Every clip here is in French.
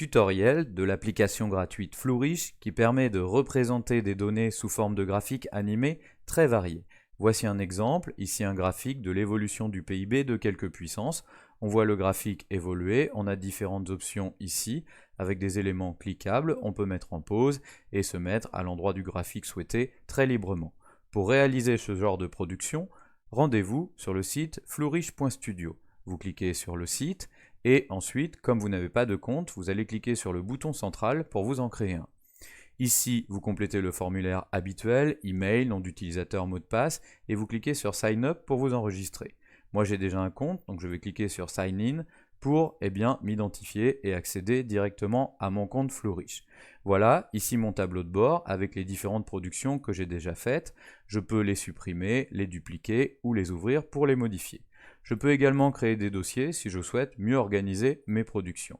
tutoriel de l'application gratuite Flourish qui permet de représenter des données sous forme de graphiques animés très variés. Voici un exemple, ici un graphique de l'évolution du PIB de quelques puissances. On voit le graphique évoluer, on a différentes options ici, avec des éléments cliquables, on peut mettre en pause et se mettre à l'endroit du graphique souhaité très librement. Pour réaliser ce genre de production, rendez-vous sur le site flourish.studio. Vous cliquez sur le site et ensuite, comme vous n'avez pas de compte, vous allez cliquer sur le bouton central pour vous en créer un. Ici, vous complétez le formulaire habituel, email, nom d'utilisateur, mot de passe, et vous cliquez sur Sign Up pour vous enregistrer. Moi j'ai déjà un compte, donc je vais cliquer sur Sign In pour m'identifier et accéder directement à mon compte Flourish. Voilà, ici mon tableau de bord avec les différentes productions que j'ai déjà faites. Je peux les supprimer, les dupliquer ou les ouvrir pour les modifier. Je peux également créer des dossiers si je souhaite mieux organiser mes productions.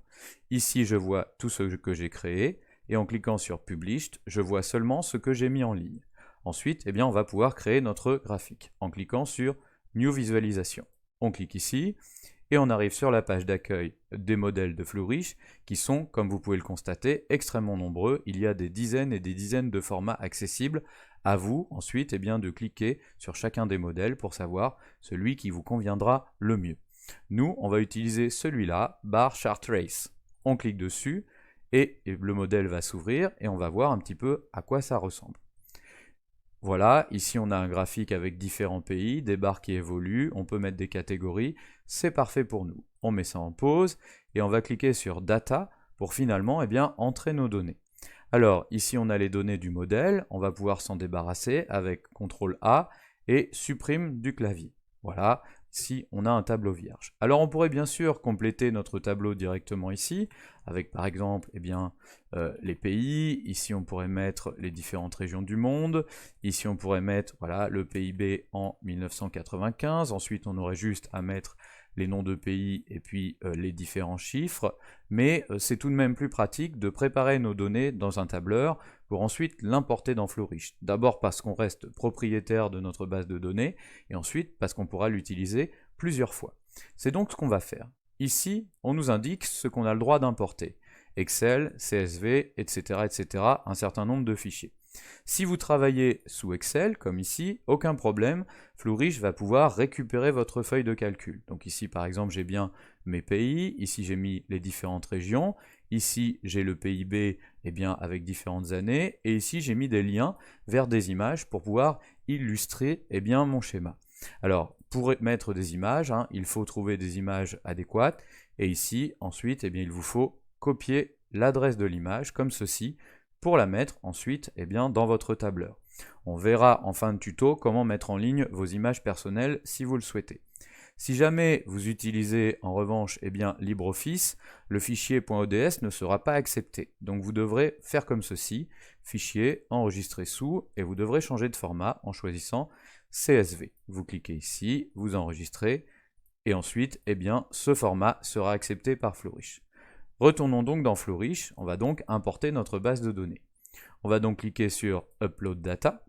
Ici je vois tout ce que j'ai créé et en cliquant sur Published, je vois seulement ce que j'ai mis en ligne. Ensuite, on va pouvoir créer notre graphique en cliquant sur New Visualisation. On clique ici et on arrive sur la page d'accueil des modèles de Flourish qui sont, comme vous pouvez le constater, extrêmement nombreux. Il y a des dizaines et des dizaines de formats accessibles. À vous ensuite de cliquer sur chacun des modèles pour savoir celui qui vous conviendra le mieux. Nous, on va utiliser celui-là, Bar Chart Race. On clique dessus et le modèle va s'ouvrir et on va voir un petit peu à quoi ça ressemble. Voilà, ici on a un graphique avec différents pays, des barres qui évoluent, on peut mettre des catégories, c'est parfait pour nous. On met ça en pause et on va cliquer sur Data pour finalement entrer nos données. Alors ici on a les données du modèle, on va pouvoir s'en débarrasser avec CTRL A et supprime du clavier. Voilà, ici on a un tableau vierge. Alors on pourrait bien sûr compléter notre tableau directement ici, avec par exemple les pays, ici on pourrait mettre les différentes régions du monde, ici on pourrait mettre le PIB en 1995, ensuite on aurait juste à mettre les noms de pays et puis les différents chiffres, mais c'est tout de même plus pratique de préparer nos données dans un tableur pour ensuite l'importer dans Flourish. D'abord parce qu'on reste propriétaire de notre base de données, et ensuite parce qu'on pourra l'utiliser plusieurs fois. C'est donc ce qu'on va faire. Ici, on nous indique ce qu'on a le droit d'importer. Excel, CSV, etc., etc., un certain nombre de fichiers. Si vous travaillez sous Excel, comme ici, aucun problème, Flourish va pouvoir récupérer votre feuille de calcul. Donc ici, par exemple, j'ai bien mes pays, ici j'ai mis les différentes régions, ici j'ai le PIB avec différentes années, et ici j'ai mis des liens vers des images pour pouvoir illustrer mon schéma. Alors, pour mettre des images, il faut trouver des images adéquates, et ici, ensuite, il vous faut copier l'adresse de l'image, comme ceci, pour la mettre ensuite dans votre tableur. On verra en fin de tuto comment mettre en ligne vos images personnelles si vous le souhaitez. Si jamais vous utilisez en revanche LibreOffice, le fichier .ods ne sera pas accepté. Donc vous devrez faire comme ceci, fichier, enregistrer sous, et vous devrez changer de format en choisissant CSV. Vous cliquez ici, vous enregistrez, et ensuite ce format sera accepté par Flourish. Retournons donc dans Flourish, on va donc importer notre base de données. On va donc cliquer sur Upload Data,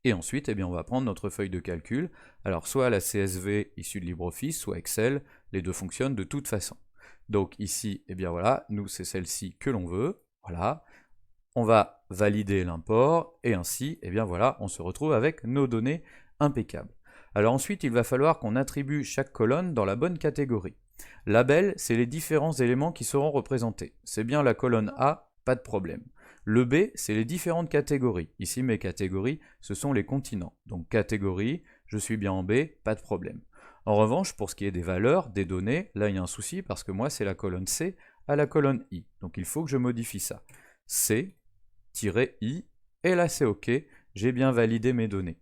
et ensuite on va prendre notre feuille de calcul, alors soit la CSV issue de LibreOffice, soit Excel, les deux fonctionnent de toute façon. Donc ici, nous c'est celle-ci que l'on veut, voilà, on va valider l'import, et ainsi, on se retrouve avec nos données impeccables. Alors ensuite, il va falloir qu'on attribue chaque colonne dans la bonne catégorie. Label, c'est les différents éléments qui seront représentés. C'est bien la colonne A, pas de problème. Le B, c'est les différentes catégories. Ici, mes catégories, ce sont les continents. Donc catégorie, je suis bien en B, pas de problème. En revanche, pour ce qui est des valeurs, des données, là il y a un souci parce que moi c'est la colonne C à la colonne I. Donc il faut que je modifie ça. C-I, et là c'est OK, j'ai bien validé mes données.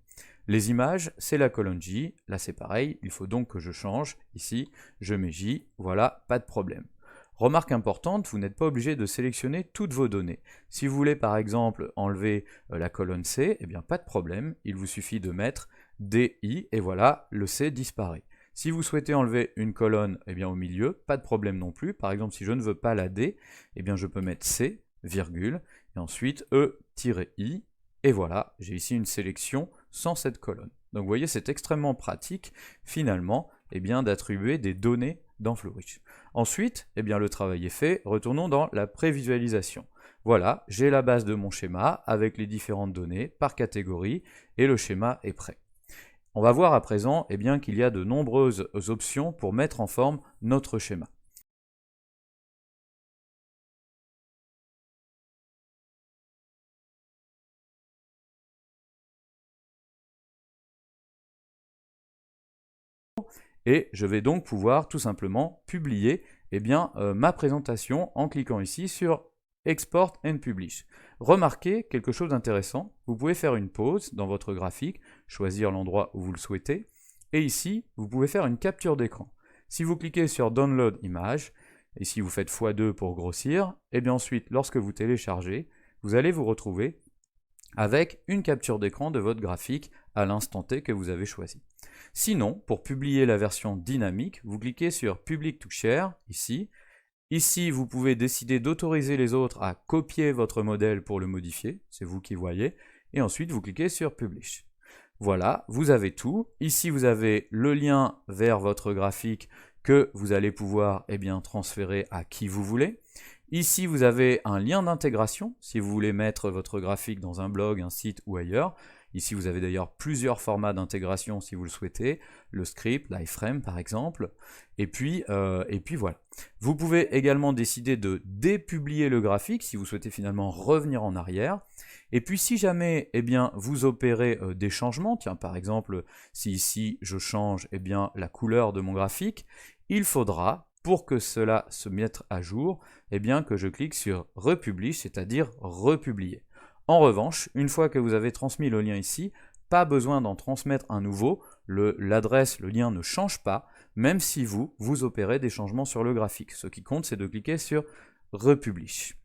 Les images, c'est la colonne J, là c'est pareil, il faut donc que je change, ici, je mets J, voilà, pas de problème. Remarque importante, vous n'êtes pas obligé de sélectionner toutes vos données. Si vous voulez par exemple enlever la colonne C, pas de problème, il vous suffit de mettre DI, et voilà, le C disparaît. Si vous souhaitez enlever une colonne au milieu, pas de problème non plus, par exemple si je ne veux pas la D, je peux mettre C, virgule, et ensuite E-I, et voilà, j'ai ici une sélection sans cette colonne. Donc vous voyez, c'est extrêmement pratique, finalement, d'attribuer des données dans Flourish. Ensuite, eh bien, le travail est fait, retournons dans la prévisualisation. Voilà, j'ai la base de mon schéma avec les différentes données par catégorie et le schéma est prêt. On va voir à présent eh bien, qu'il y a de nombreuses options pour mettre en forme notre schéma. Et je vais donc pouvoir tout simplement publier eh bien, ma présentation en cliquant ici sur Export and Publish. Remarquez quelque chose d'intéressant, vous pouvez faire une pause dans votre graphique, choisir l'endroit où vous le souhaitez, et ici, vous pouvez faire une capture d'écran. Si vous cliquez sur Download Image, et si vous faites x2 pour grossir, et bien ensuite, lorsque vous téléchargez, vous allez vous retrouver avec une capture d'écran de votre graphique à l'instant T que vous avez choisi. Sinon, pour publier la version dynamique, vous cliquez sur Public to Share, ici. Ici, vous pouvez décider d'autoriser les autres à copier votre modèle pour le modifier, c'est vous qui voyez, et ensuite vous cliquez sur Publish. Voilà, vous avez tout. Ici, vous avez le lien vers votre graphique que vous allez pouvoir eh bien, transférer à qui vous voulez. Ici, vous avez un lien d'intégration, si vous voulez mettre votre graphique dans un blog, un site ou ailleurs. Ici, vous avez d'ailleurs plusieurs formats d'intégration si vous le souhaitez, le script, l'iframe par exemple, et puis voilà. Vous pouvez également décider de dépublier le graphique si vous souhaitez finalement revenir en arrière. Et puis si jamais eh bien, vous opérez des changements, tiens par exemple, si ici je change eh bien, la couleur de mon graphique, il faudra, pour que cela se mette à jour, eh bien, que je clique sur Republish, c'est-à-dire republier. En revanche, une fois que vous avez transmis le lien ici, pas besoin d'en transmettre un nouveau, l'adresse, le lien ne change pas, même si vous opérez des changements sur le graphique. Ce qui compte, c'est de cliquer sur Republish.